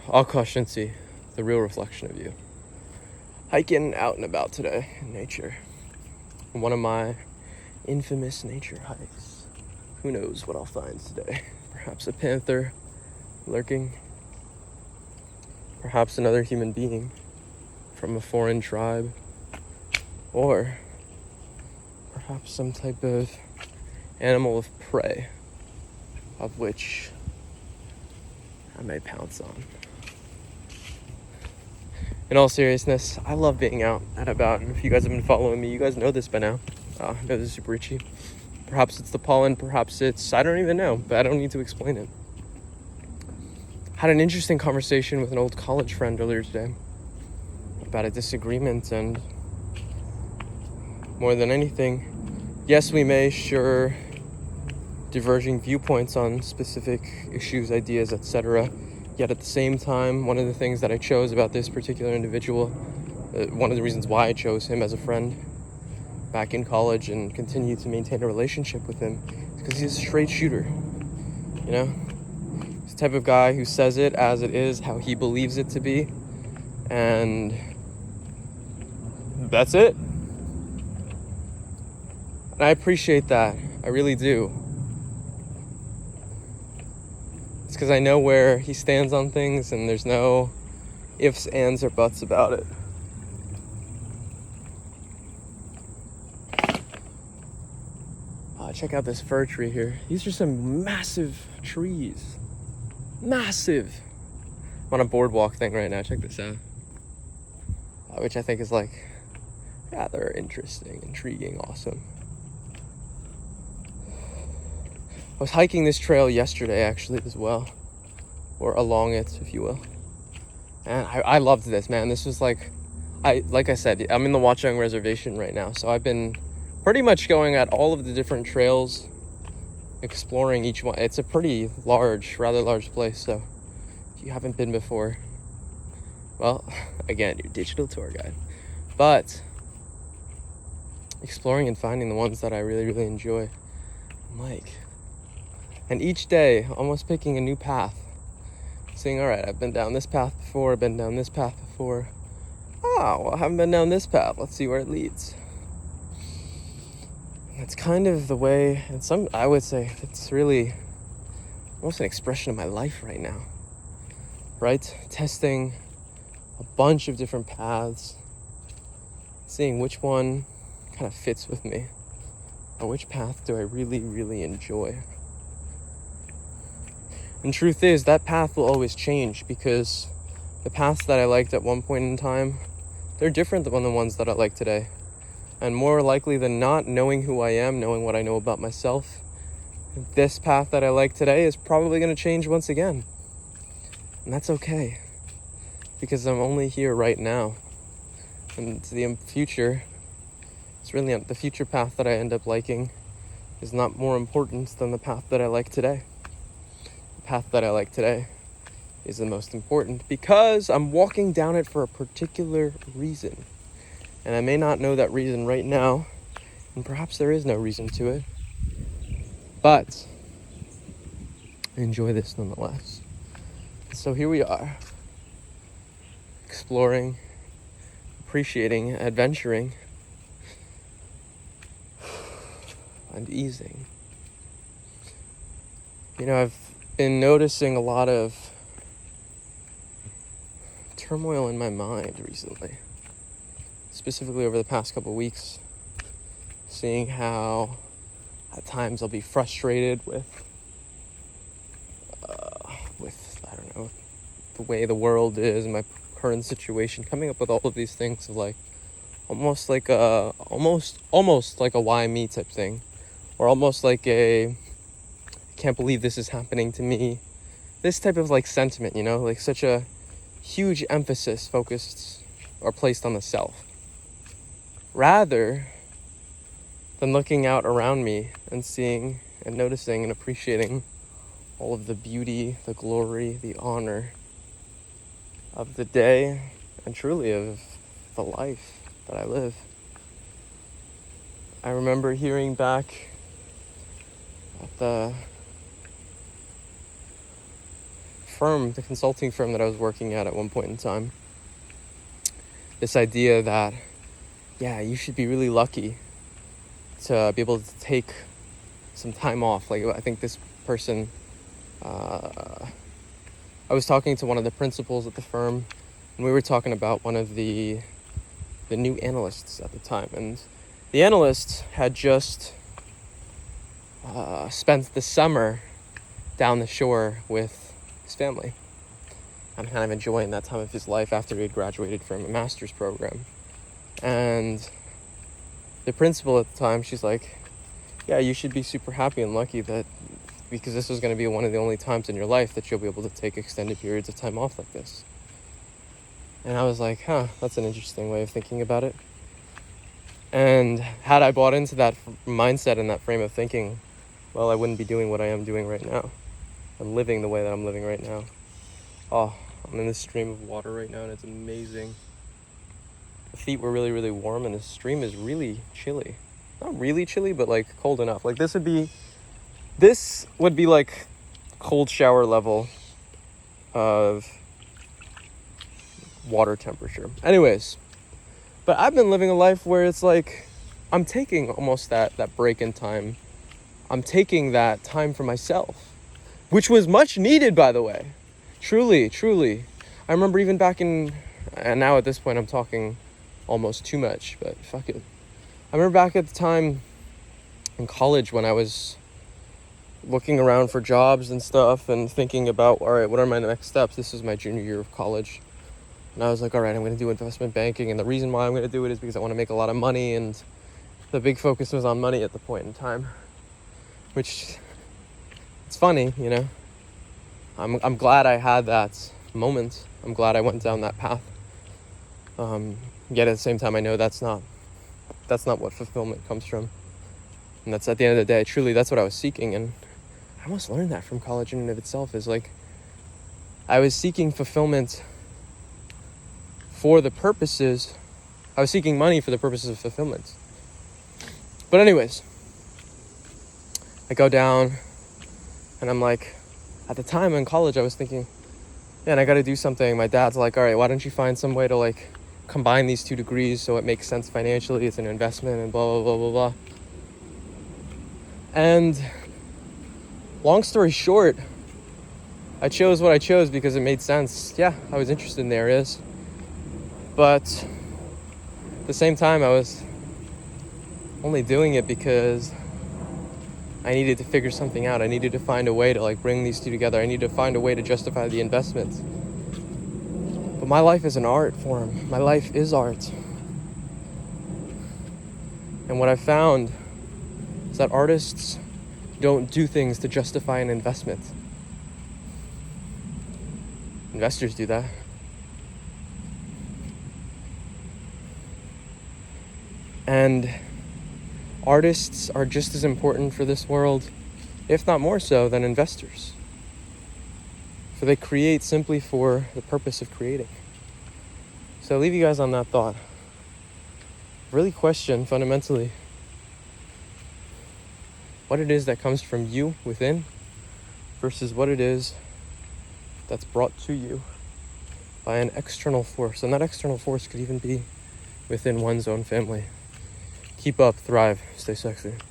Akash Inti, the real reflection of you. Hiking out and about today in nature. One of my infamous nature hikes. Who knows what I'll find today? Perhaps a panther lurking. Perhaps another human being from a foreign tribe. Or perhaps some type of animal of prey of which I may pounce on. In all seriousness, I love being out and about, and if you guys have been following me, you guys know this by now. I know this is super itchy. Perhaps it's the pollen, perhaps it's, I don't even know, but I don't need to explain it. Had an interesting conversation with an old college friend earlier today about a disagreement, and more than anything, yes, we may share diverging viewpoints on specific issues, ideas, etc. Yet at the same time, one of the things that I chose about this particular individual, one of the reasons why I chose him as a friend back in college and continue to maintain a relationship with him, is because he's a straight shooter. You know? He's the type of guy who says it as it is, how he believes it to be, and that's it. And I appreciate that. I really do. It's because I know where he stands on things, and there's no ifs, ands, or buts about it. Check out this fir tree here. These are some massive trees. Massive. I'm on a boardwalk thing right now. Check this out. Which I think is like rather interesting, intriguing, awesome. I was hiking this trail yesterday actually as well, or along it, if you will. And I loved this, man. This was like I said, I'm in the Watchung Reservation right now, so I've been pretty much going at all of the different trails, exploring each one. It's a pretty rather large place, so if you haven't been before, well, again, your digital tour guide. But exploring and finding the ones that I really, really enjoy. I'm like, and each day, almost picking a new path. Saying, all right, I've been down this path before, I've been down this path before. Oh, well, I haven't been down this path. Let's see where it leads. That's kind of the way, and I would say, it's really almost an expression of my life right now. Right? Testing a bunch of different paths, seeing which one kind of fits with me, or which path do I really, really enjoy. And truth is, that path will always change, because the paths that I liked at one point in time, they're different than the ones that I like today. And more likely than not, knowing who I am, knowing what I know about myself, this path that I like today is probably going to change once again. And that's okay, because I'm only here right now. And the future, it's really the future path that I end up liking is not more important than the path that I like today. The path that I like today is the most important, because I'm walking down it for a particular reason. And I may not know that reason right now, and perhaps there is no reason to it, but I enjoy this nonetheless. So here we are, exploring, appreciating, adventuring, and easing. You know, I've been noticing a lot of turmoil in my mind recently, specifically over the past couple weeks, seeing how at times I'll be frustrated with I don't know, the way the world is, my current situation, coming up with all of these things of like almost like a why me type thing, or almost like a I can't believe this is happening to me, this type of like sentiment, you know, like such a huge emphasis focused or placed on the self, rather than looking out around me and seeing and noticing and appreciating all of the beauty, the glory, the honor of the day, and truly of the life that I live. I remember hearing back at the firm, the consulting firm that I was working at one point in time, this idea that, yeah, you should be really lucky to be able to take some time off. Like, I think this person, I was talking to one of the principals at the firm, and we were talking about one of the new analysts at the time. And the analyst had just spent the summer down the shore with his family. I'm kind of enjoying that time of his life after he had graduated from a master's program. And the principal at the time, she's like, yeah, you should be super happy and lucky that, because this is going to be one of the only times in your life that you'll be able to take extended periods of time off like this. And I was like, that's an interesting way of thinking about it. And had I bought into that mindset and that frame of thinking, well, I wouldn't be doing what I am doing right now. I'm living the way that I'm living right now. Oh, I'm in this stream of water right now, and it's amazing. The feet were really, really warm, and the stream is really chilly. Not really chilly, but like cold enough. Like this would be like cold shower level of water temperature. Anyways, but I've been living a life where it's like I'm taking almost that break in time. I'm taking that time for myself, which was much needed, by the way. Truly. I remember even back in, and now at this point I'm talking almost too much, but fuck it. I remember back at the time in college when I was looking around for jobs and stuff and thinking about, all right, what are my next steps? This is my junior year of college. And I was like, all right, I'm going to do investment banking. And the reason why I'm going to do it is because I want to make a lot of money. And the big focus was on money at the point in time, which it's funny, you know. I'm glad I had that moment. I'm glad I went down that path. Yet at the same time, I know that's not what fulfillment comes from. And that's, at the end of the day, truly, that's what I was seeking. And I almost learned that from college in and of itself, is like, I was seeking fulfillment for the purposes, I was seeking money for the purposes of fulfillment. But anyways, I go down and I'm like, at the time in college, I was thinking, man, I got to do something. My dad's like, all right, why don't you find some way to like combine these two degrees so it makes sense financially, it's an investment and blah, blah, blah, blah, blah. And long story short, I chose what I chose because it made sense. Yeah, I was interested in the areas. But at the same time, I was only doing it because I needed to figure something out. I needed to find a way to like bring these two together. I needed to find a way to justify the investment. But my life is an art form. My life is art. And what I found is that artists don't do things to justify an investment. Investors do that. And artists are just as important for this world, if not more so, than investors. For they create simply for the purpose of creating. So I leave you guys on that thought. Really question, fundamentally, what it is that comes from you within versus what it is that's brought to you by an external force. And that external force could even be within one's own family. Keep up, thrive, stay sexy.